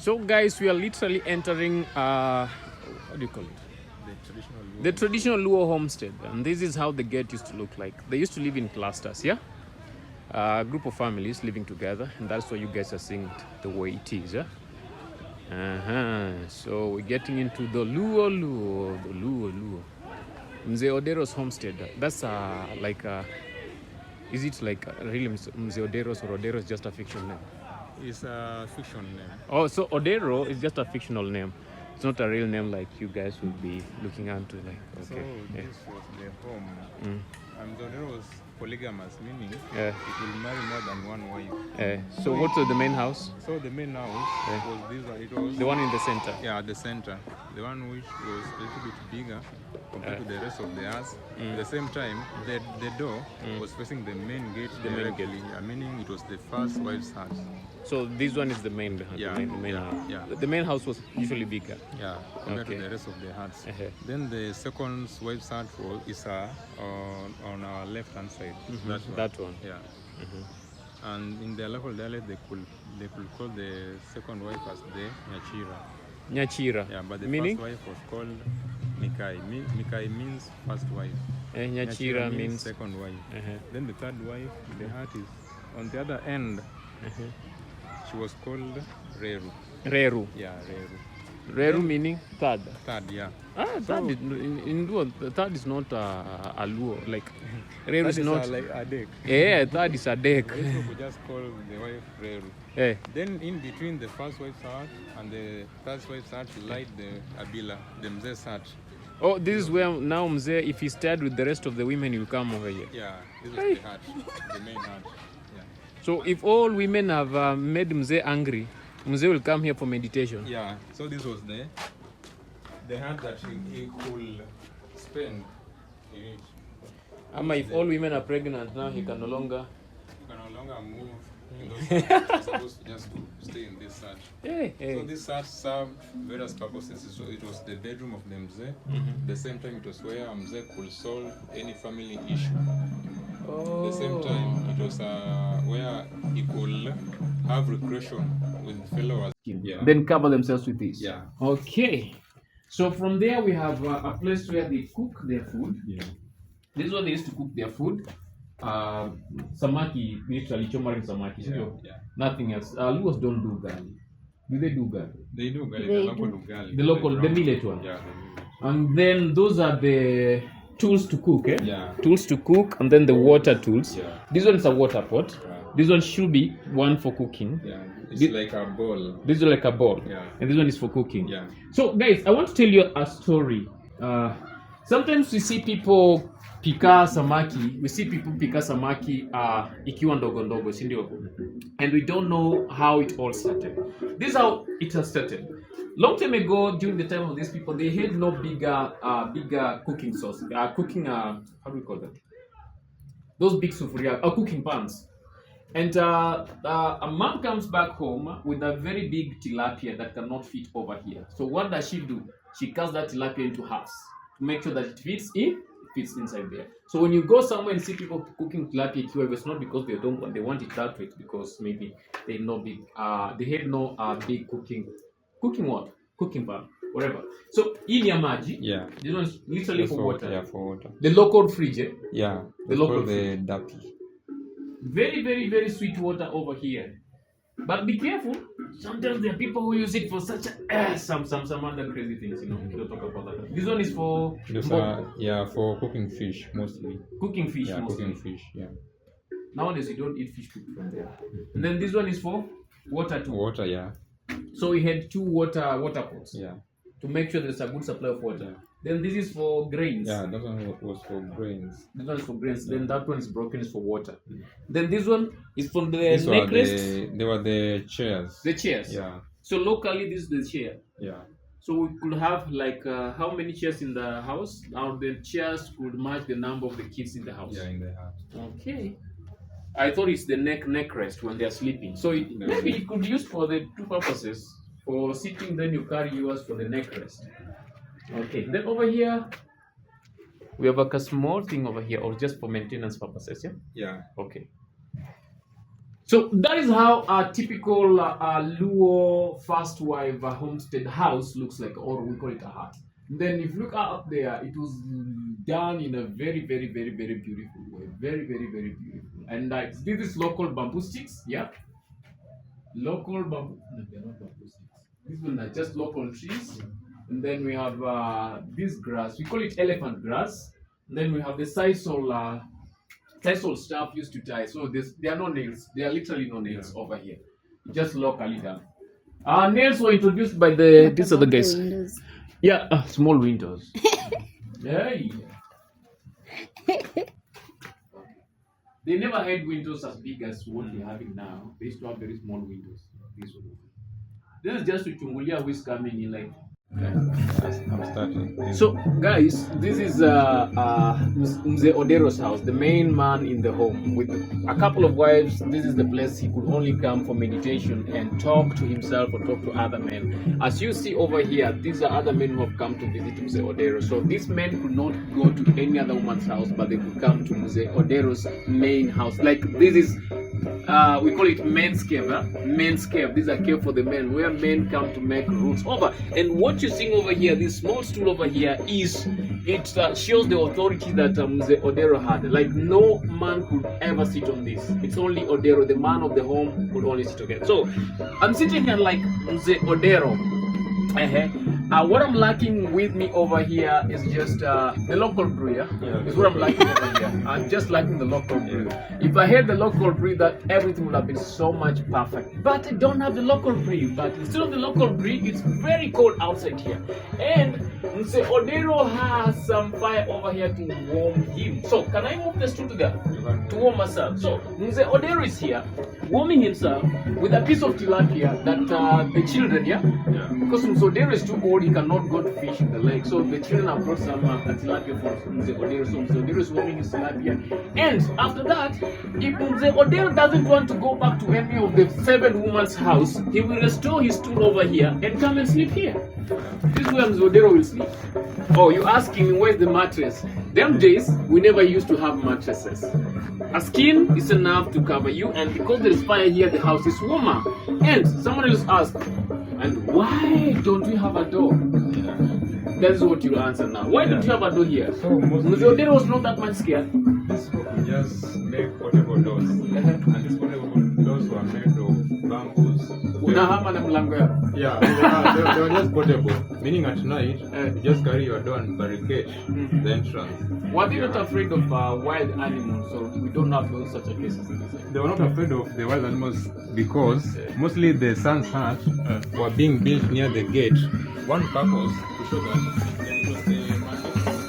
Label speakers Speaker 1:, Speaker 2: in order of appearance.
Speaker 1: So guys, we are literally entering what do you call it? The traditional Luo homestead, and this is how the gate used to look like. They used to live in clusters, yeah? A group of families living together, and that's why you guys are seeing it the way it is, yeah? So we're getting into the Luo. Mzee Odero's homestead. That's is it like really Mzee Odero's, or Odero's just a fictional name?
Speaker 2: It's a fiction name.
Speaker 1: Oh, so Odero is just a fictional name. It's not a real name like you guys will be looking into, like, okay.
Speaker 2: So this was the home. And Odero was polygamous, meaning it will marry more than one wife.
Speaker 1: So what's the main house?
Speaker 2: So the main house was this one. It was
Speaker 1: the one in the center.
Speaker 2: Yeah, the center. The one which was a little bit bigger compared to the rest of the house. At the same time, the door was facing the main gate directly. Meaning it was the first wife's house.
Speaker 1: So this one is the main house. The main house was usually bigger.
Speaker 2: Yeah, compared to the rest of the house. Then the second wife's house is on our left hand side.
Speaker 1: That one.
Speaker 2: Yeah. And in the local dialect, they could call the second wife as the
Speaker 1: Nyachira.
Speaker 2: Yeah, but the
Speaker 1: meaning?
Speaker 2: first wife was called Mikai. Mikai means first wife.
Speaker 1: Nyachira means
Speaker 2: second wife. Then the third wife, the heart is on the other end. She was called Reru.
Speaker 1: Reru.
Speaker 2: Yeah, Reru.
Speaker 1: Reru meaning third.
Speaker 2: Third, yeah.
Speaker 1: Third is, in Luo, third is not a Luo. Like, Reru is not.
Speaker 2: Like a deck.
Speaker 1: Yeah, third is a deck.
Speaker 2: We could just call the wife Reru. Then in between the first wife's heart and the third wife's heart lied the Abila, the Mzee's heart.
Speaker 1: Oh, this is where now Mzee, if he stayed with the rest of the women, he'll come over here.
Speaker 2: Yeah, this is the heart, the main heart. Yeah.
Speaker 1: So if all women have made Mzee angry, Mzee will come here for meditation.
Speaker 2: Yeah, so this was the heart that he could spend in it.
Speaker 1: If all women are pregnant now, he can no longer
Speaker 2: move in those hearts. He's supposed to just stay in this heart. So this heart served various purposes. So it was the bedroom of the Mzee. At the same time, it was where Mzee could solve any family issue. At the same time, it was where he could have recreation with fellow.
Speaker 1: Then cover themselves with this.
Speaker 2: Yeah.
Speaker 1: Okay. So from there we have a place where they cook their food.
Speaker 2: Yeah.
Speaker 1: This is where they used to cook their food. Samaki, literally chomaring samaki.
Speaker 2: Yeah.
Speaker 1: Nothing else. Luos don't do gali. Do they do gali?
Speaker 2: They do gali. The local do gali.
Speaker 1: The millet one.
Speaker 2: Yeah.
Speaker 1: And then those are the tools to cook,
Speaker 2: Yeah.
Speaker 1: Tools to cook, and then the water tools.
Speaker 2: Yeah.
Speaker 1: This one is a water pot.
Speaker 2: Yeah.
Speaker 1: This one should be one for cooking.
Speaker 2: Yeah. It's like a bowl.
Speaker 1: This is like a bowl.
Speaker 2: Yeah.
Speaker 1: And this one is for cooking.
Speaker 2: Yeah.
Speaker 1: So guys, I want to tell you a story. Sometimes we see people pika samaki. Ikiwa ndogo ndogo, si ndio? And we don't know how it all started. This is how it has started. Long time ago, during the time of these people, they had no bigger cooking sauce. How do we call that? Those big sufuria, cooking pans. And a mom comes back home with a very big tilapia that cannot fit over here. So what does she do? She cuts that tilapia into halves to make sure that it fits inside there. So when you go somewhere and see people cooking tilapia, it's not because they want it that way. It's because maybe they had no big cooking pan, whatever. So in Yamaji, this one is literally for water.
Speaker 2: Yeah, for water.
Speaker 1: The local fridge,
Speaker 2: Yeah,
Speaker 1: the local
Speaker 2: the dapi.
Speaker 1: Very, very, very sweet water over here. But be careful. Sometimes there are people who use it for such some other crazy things, We'll talk about that. This one is for
Speaker 2: for cooking fish mostly.
Speaker 1: Cooking fish mostly.
Speaker 2: Cooking fish, yeah.
Speaker 1: Nowadays you don't eat fish cooked from there. And then this one is for water too.
Speaker 2: Water, yeah.
Speaker 1: So we had two water pots.
Speaker 2: Yeah.
Speaker 1: To make sure there's a good supply of water. Yeah. Then this is for grains.
Speaker 2: Yeah, that one was for grains.
Speaker 1: This one is for grains. Yeah. Then that one is broken, is for water. Then this one is for the neckrest.
Speaker 2: They were the chairs.
Speaker 1: The chairs.
Speaker 2: Yeah.
Speaker 1: So locally, this is the chair.
Speaker 2: Yeah.
Speaker 1: So we could have how many chairs in the house? Now the chairs could match the number of the kids in the house.
Speaker 2: Yeah, in the house.
Speaker 1: Okay. I thought it's the neck rest when they're sleeping. So maybe it could be used for the two purposes. For sitting, then you carry yours for the neck rest. Okay. Then over here, we have a small thing over here, or just for maintenance purposes, yeah?
Speaker 2: Yeah.
Speaker 1: Okay. So that is how a typical Luo first wife homestead house looks like, or we call it a hut. Then if you look up there, it was done in a very, very, very, very beautiful way. Very, very, very beautiful. And this is local bamboo sticks, yeah. Local bamboo, no, they're not bamboo sticks. These ones are just local trees. And then we have this grass, we call it elephant grass. And then we have the sisal stuff used to tie. So there are no nails. There are literally no nails over here. Just locally done. Nails were introduced by these other guys.
Speaker 3: Windows.
Speaker 1: Yeah, small windows. Yeah. They never had windows as big as what they're having now. They used to have very small windows. This is just to chungulia who is coming in like.
Speaker 2: I'm starting.
Speaker 1: So guys, this is Mzee Odero's house, the main man in the home with a couple of wives. This is the place he could only come for meditation and talk to himself or talk to other men. As you see over here, these are other men who have come to visit Mzee Odero. So these men could not go to any other woman's house, but they could come to Mzee Odero's main house. Like this is we call it men's cave, men's cave. This is a cave for the men where men come to make roots over. And what you're seeing over here, this small stool over here, is it shows the authority that Mzee Odero had. Like no man could ever sit on this. It's only Odero, the man of the home, could only sit on it. So I'm sitting here like Mzee Odero. What I'm lacking with me over here is just the local brew. Is what I'm lacking over here. I'm just lacking the local brew. If I had the local brew, that everything would have been so much perfect. But I don't have the local brew. But instead of the local brew, it's very cold outside here. And Mzee Odero has some fire over here to warm him. So can I move the stool to there to warm myself? So Mzee Odero is here warming himself with a piece of tilapia that the children, because Mzee Odero is too old, he cannot go to fish in the lake. So the children have brought some tilapia for Mzee Odero. So Mzee Odero is warming his tilapia. And after that, if Mzee Odero doesn't want to go back to any of the 7 women's house, he will restore his stool over here and come and sleep here. This is where Mzee Odero will sleep. Oh, you asking me where's the mattress? Them days, we never used to have mattresses. A skin is enough to cover you, and because there is fire here, the house is warmer. And someone else asked, and why don't we have a door? That's what you answer now. Why don't you have a door here?
Speaker 2: So
Speaker 1: Mzee Odero was not that much scared.
Speaker 2: this we just make portable doors. And these portable doors were made of bamboos.
Speaker 1: Unahama na mlango yako.
Speaker 2: Yeah, they were just portable. Meaning at night, you just carry your door and barricade the entrance.
Speaker 1: Were they not afraid of wild animals? So we don't have those such a cases.
Speaker 2: They were not afraid of the wild animals because mostly the sun's hut were being built near the gate. One purpose to show that it was the market.